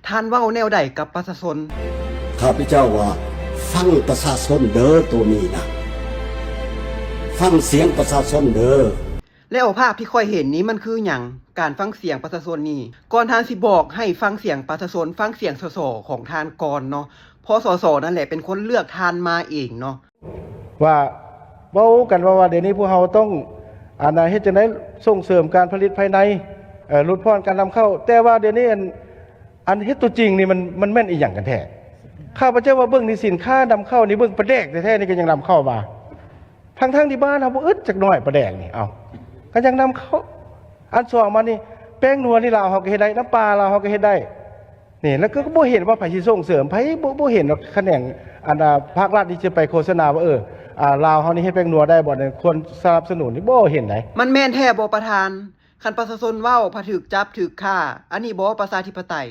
ท่านเว้าแนวใดกับประชาชนข้าพเจ้าว่าฟังประชาชนเด้อตัวนี้นะฟังเสียงประชาชนเด้อแล้วภาพที่ค่อยเห็นนี้มันคือหยังการฟังเสียงประชาชนนี่ก่อนท่านสิบอกให้ฟังเสียงประชาชนฟังเสียงสสของท่านก่อนเนาะเพราะสสนั่นแหละเป็นคนเลือกท่านมาเองเนาะว่าเว้ากันว่าเดี๋ยวนี้พวกเราต้องเฮ็ดจังได๋ส่งเสริมการผลิตภายในลดพรการนำเข้าแต่ว่าเดี๋ยวนี้อันเฮ็ดตัวจริงนี่มันแม่นอีหยังกันแท้ข้าพเจ้าว่าเบิ่งนี่สินค้านำเข้านี่เบิ่งปลาแดกแท้ๆนี่ก็ยังนำเข้ามาทั้งที่บ้านเฮาบ่อึดจักหน่อยปลาแดกนี่ก็ยังนำเข้าอันสองมานี่แป้งนัวนี่ลาวเฮาก็เฮ็ดได้น้ำปลาลาวเฮาก็เฮ็ดได้นี่แล้วก็บ่เห็นว่าไผสิส่งเสริมไผบ่เห็นว่าแขนงภาครัฐที่จะไปโฆษณาว่าลาวเฮานี่เฮ็ดแป้งนัวได้บ่เนี่ยควรสนับสนุนนี่บ่เห็นได้มันแม่นแท้บ่ประธานคันประชาชนเว้าพาถูกจับถูกฆ่าอันนี้บ่ประชาธิปไตย